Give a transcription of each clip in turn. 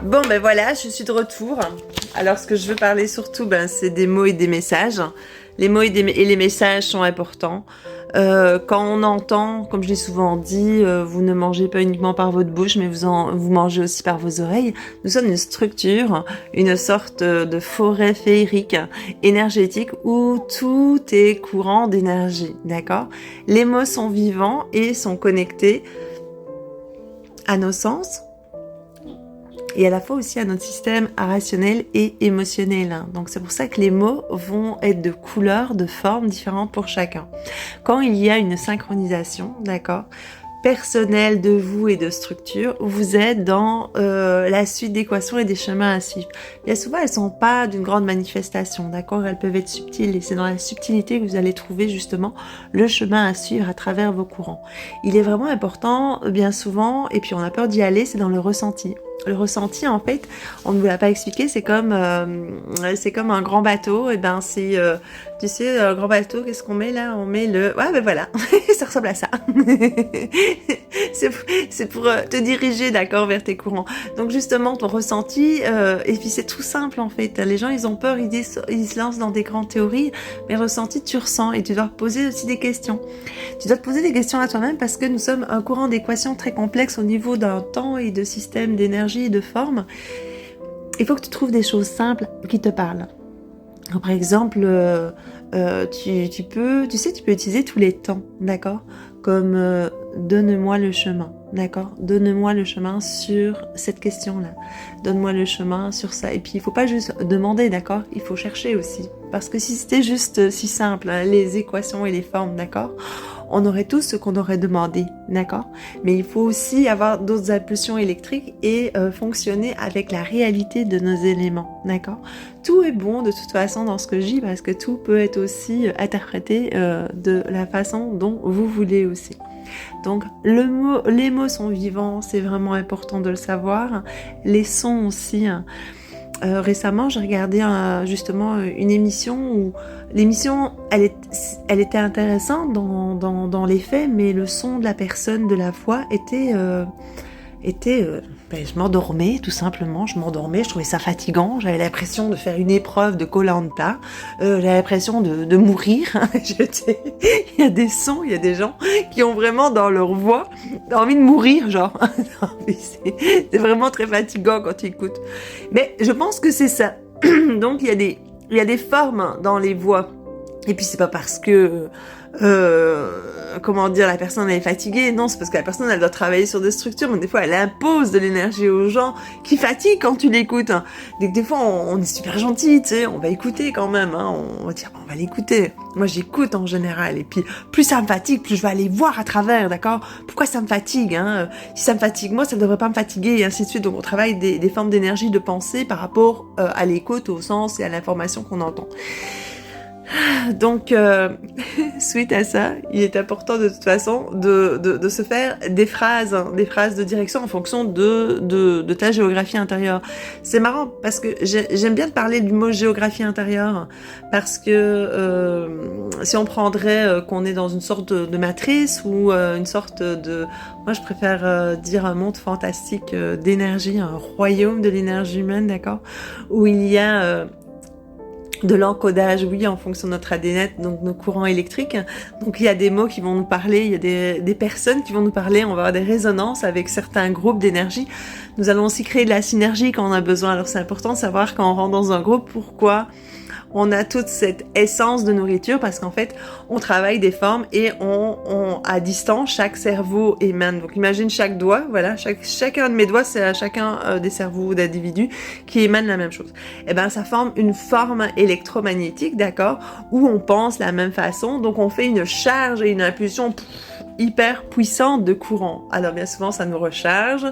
Bon, ben voilà, je suis de retour. Alors, ce que je veux parler surtout, c'est des mots et des messages. Les mots et les messages sont importants. Quand on entend, comme je l'ai souvent dit, vous ne mangez pas uniquement par votre bouche, mais vous mangez aussi par vos oreilles. Nous sommes une structure, une sorte de forêt féerique, énergétique, où tout est courant d'énergie, d'accord ? Les mots sont vivants et sont connectés à nos sens, et à la fois aussi à notre système rationnel et émotionnel. Donc c'est pour ça que les mots vont être de couleurs, de formes différentes pour chacun. Quand il y a une synchronisation, d'accord, personnelle de vous et de structure, vous êtes dans la suite d'équations et des chemins à suivre. Bien souvent, elles sont pas d'une grande manifestation, d'accord, elles peuvent être subtiles, et c'est dans la subtilité que vous allez trouver justement le chemin à suivre à travers vos courants. Il est vraiment important, bien souvent, et puis on a peur d'y aller, c'est dans le ressenti. Le ressenti, en fait, on ne vous l'a pas expliqué, c'est comme un grand bateau. Et c'est, tu sais, un grand bateau, qu'est-ce qu'on met là ? On met le... Ouais, voilà, ça ressemble à ça. c'est pour te diriger, d'accord, vers tes courants. Donc justement, ton ressenti, et puis c'est tout simple en fait. Les gens, ils ont peur, ils se lancent dans des grandes théories, mais ressenti, tu ressens et tu dois poser aussi des questions. Tu dois te poser des questions à toi-même parce que nous sommes un courant d'équations très complexe au niveau d'un temps et de système d'énergie et de forme. Il faut que tu trouves des choses simples qui te parlent. Alors, par exemple, tu peux utiliser tous les temps, d'accord ? Comme donne-moi le chemin, d'accord ? Donne-moi le chemin sur cette question-là. Donne-moi le chemin sur ça. Et puis, il faut pas juste demander, d'accord ? Il faut chercher aussi. Parce que si c'était juste si simple, hein, les équations et les formes, d'accord ? On aurait tous ce qu'on aurait demandé, d'accord ? Mais il faut aussi avoir d'autres impulsions électriques et fonctionner avec la réalité de nos éléments, d'accord ? Tout est bon de toute façon dans ce que je dis parce que tout peut être aussi interprété de la façon dont vous voulez aussi. Donc les mots sont vivants, c'est vraiment important de le savoir. Les sons aussi. Récemment, j'ai regardé justement une émission où l'émission, elle était intéressante dans les faits, mais le son de la personne, de la voix était je m'endormais tout simplement, je trouvais ça fatigant, j'avais l'impression de faire une épreuve de Koh-Lanta, j'avais l'impression de mourir. Il y a des sons, il y a des gens qui ont vraiment dans leur voix envie de mourir, genre. C'est vraiment très fatigant quand tu écoutes. Mais je pense que c'est ça. Donc il y a des formes dans les voix. Et puis c'est pas parce que la personne elle est fatiguée, non, c'est parce que la personne elle doit travailler sur des structures, mais des fois elle impose de l'énergie aux gens qui fatiguent quand tu l'écoutes. Hein. Des fois on est super gentil, tu sais, on va écouter quand même, hein, on va dire on va l'écouter. Moi j'écoute en général, et puis plus ça me fatigue, plus je vais aller voir à travers, d'accord ? Pourquoi ça me fatigue, hein ? Si ça me fatigue moi, ça ne devrait pas me fatiguer, et ainsi de suite. Donc on travaille des formes d'énergie, de pensée par rapport à l'écoute, au sens et à l'information qu'on entend. Donc, suite à ça, il est important de toute façon de se faire des phrases de direction en fonction de ta géographie intérieure. C'est marrant parce que j'aime bien te parler du mot géographie intérieure parce que si on prendrait qu'on est dans une sorte de matrice ou une sorte de... Moi, je préfère dire un monde fantastique d'énergie, un royaume de l'énergie humaine, d'accord ? Où il y a... de l'encodage, oui, en fonction de notre ADN, donc nos courants électriques. Donc il y a des mots qui vont nous parler, il y a des personnes qui vont nous parler, on va avoir des résonances avec certains groupes d'énergie. Nous allons aussi créer de la synergie quand on a besoin. Alors c'est important de savoir quand on rentre dans un groupe pourquoi on a toute cette essence de nourriture, parce qu'en fait, on travaille des formes et on à distance, chaque cerveau émane. Donc, imagine chaque doigt, voilà, chacun de mes doigts, c'est à chacun des cerveaux d'individus qui émanent la même chose. Et ça forme une forme électromagnétique, d'accord, où on pense la même façon. Donc, on fait une charge et une impulsion hyper puissante de courant. Alors, bien souvent, ça nous recharge.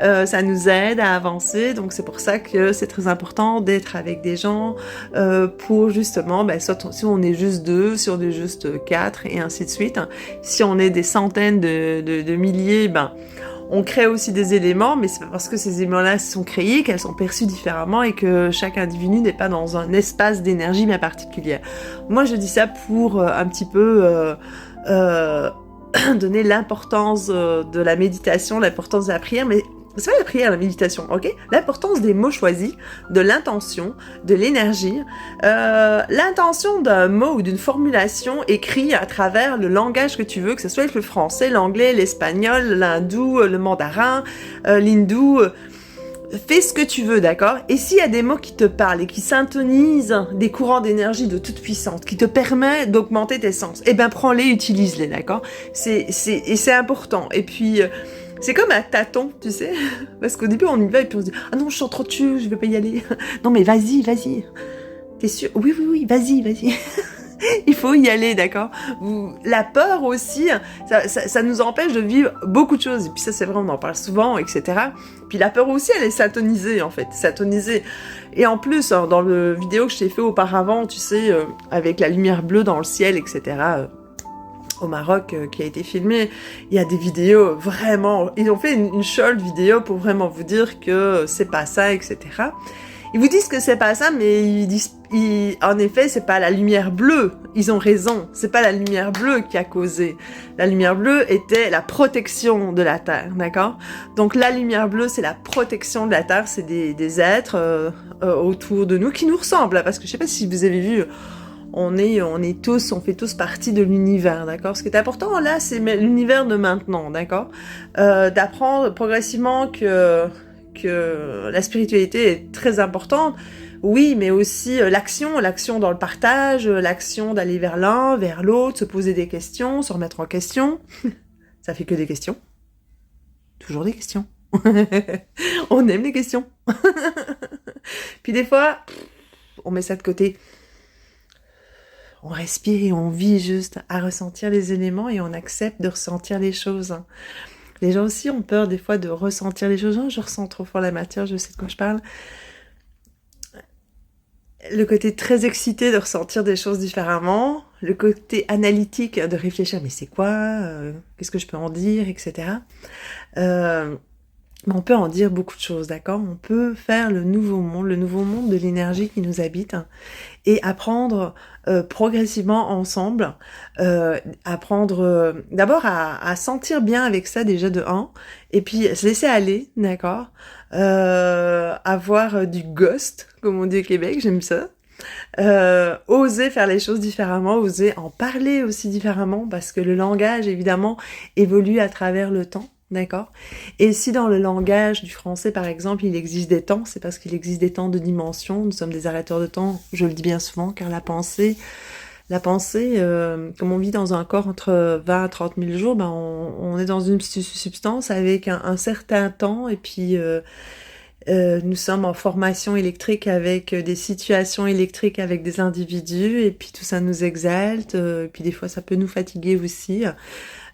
Ça nous aide à avancer, donc c'est pour ça que c'est très important d'être avec des gens pour justement, soit si on est juste 2, si on est juste 4 et ainsi de suite. Si on est des centaines de milliers, on crée aussi des éléments, mais c'est pas parce que ces éléments-là sont créés qu'elles sont perçues différemment et que chaque individu n'est pas dans un espace d'énergie bien particulier. Moi, je dis ça pour un petit peu donner l'importance de la méditation, l'importance de la prière, mais C'est pas la prière, la méditation, ok? L'importance des mots choisis, de l'intention, de l'énergie. L'intention d'un mot ou d'une formulation écrit à travers le langage que tu veux, que ce soit le français, l'anglais, l'espagnol, l'hindou, le mandarin, l'hindou. Fais ce que tu veux, d'accord? Et s'il y a des mots qui te parlent et qui syntonisent des courants d'énergie de toute puissance, qui te permettent d'augmenter tes sens, eh ben prends-les, utilise-les, d'accord? Et c'est important. Et puis... c'est comme un tâton, tu sais, parce qu'au début on y va et puis on se dit « Ah non, je sens trop dessus, je vais pas y aller. » Non mais vas-y, vas-y. T'es sûr? Oui, vas-y, vas-y. Il faut y aller, d'accord? La peur aussi, ça nous empêche de vivre beaucoup de choses. Et puis ça, c'est vrai, on en parle souvent, etc. Puis la peur aussi, elle est syntonisée, en fait. Syntonisée. Et en plus, hein, dans le vidéo que je t'ai fait auparavant, tu sais, avec la lumière bleue dans le ciel, etc., au Maroc, qui a été filmé, il y a des vidéos vraiment... Ils ont fait une short vidéo pour vraiment vous dire que c'est pas ça, etc. Ils vous disent que c'est pas ça, mais ils disent... en effet, c'est pas la lumière bleue. Ils ont raison. C'est pas la lumière bleue qui a causé. La lumière bleue était la protection de la Terre, d'accord? Donc la lumière bleue, c'est la protection de la Terre. C'est des êtres autour de nous qui nous ressemblent. Parce que je sais pas si vous avez vu... on fait tous partie de l'univers, d'accord? Ce qui est important là, c'est l'univers de maintenant, d'accord? D'apprendre progressivement que la spiritualité est très importante, oui, mais aussi l'action dans le partage, l'action d'aller vers l'un, vers l'autre, se poser des questions, se remettre en question. Ça fait que des questions. Toujours des questions. On aime les questions. Puis des fois, on met ça de côté. On respire et on vit juste à ressentir les éléments et on accepte de ressentir les choses. Les gens aussi ont peur des fois de ressentir les choses. Oh, je ressens trop fort la matière, je sais de quoi je parle. Le côté très excité de ressentir des choses différemment. Le côté analytique de réfléchir, mais c'est quoi? Qu'est-ce que je peux en dire, etc. On peut en dire beaucoup de choses, d'accord? On peut faire le nouveau monde de l'énergie qui nous habite et apprendre progressivement ensemble, apprendre d'abord à sentir bien avec ça déjà de 1, et puis se laisser aller, d'accord? Avoir du ghost, comme on dit au Québec, j'aime ça. Oser faire les choses différemment, oser en parler aussi différemment, parce que le langage, évidemment, évolue à travers le temps. D'accord? Et si dans le langage du français, par exemple, il existe des temps, c'est parce qu'il existe des temps de dimension. Nous sommes des arrêteurs de temps, je le dis bien souvent, car la pensée, comme on vit dans un corps entre 20 à 30 000 jours, ben on est dans une substance avec un certain temps, et puis nous sommes en formation électrique avec des situations électriques avec des individus, et puis tout ça nous exalte, et puis des fois ça peut nous fatiguer aussi.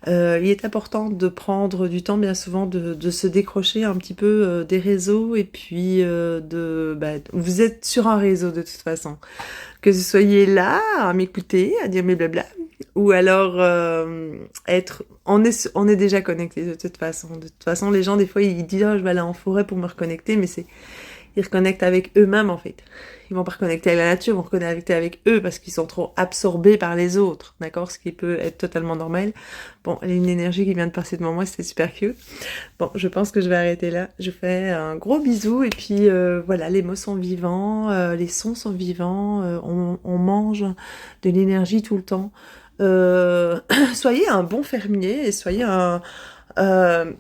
Il est important de prendre du temps bien souvent de se décrocher un petit peu des réseaux, et puis vous êtes sur un réseau de toute façon. Que vous soyez là à m'écouter, à dire mes blabla, ou alors on est déjà connecté de toute façon. De toute façon, les gens des fois ils disent je vais aller en forêt pour me reconnecter, mais ils reconnectent avec eux-mêmes en fait. Ils vont pas reconnecter avec la nature, ils vont reconnecter avec eux parce qu'ils sont trop absorbés par les autres, d'accord? Ce qui peut être totalement normal. Bon, il y a une énergie qui vient de passer devant moi, c'était super cute. Bon, je pense que je vais arrêter là. Je fais un gros bisou, et puis voilà, les mots sont vivants, les sons sont vivants, on mange de l'énergie tout le temps. Soyez un bon fermier et soyez des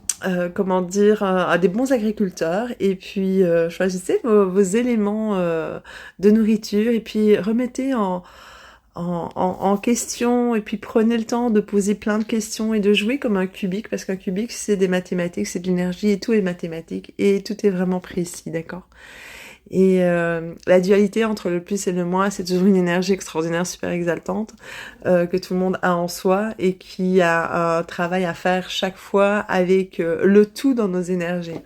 bons agriculteurs, et puis choisissez vos éléments de nourriture, et puis remettez en question, et puis prenez le temps de poser plein de questions et de jouer comme un cubique, parce qu'un cubique c'est des mathématiques, c'est de l'énergie, et tout est mathématique et tout est vraiment précis, d'accord? Et la dualité entre le plus et le moins, c'est toujours une énergie extraordinaire, super exaltante, que tout le monde a en soi, et qui a un travail à faire chaque fois avec le tout dans nos énergies.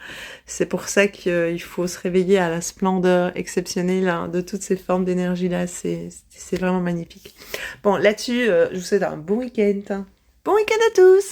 C'est pour ça qu'il faut se réveiller à la splendeur exceptionnelle de toutes ces formes d'énergie-là. C'est vraiment magnifique. Bon, là-dessus, je vous souhaite un bon week-end. Bon week-end à tous!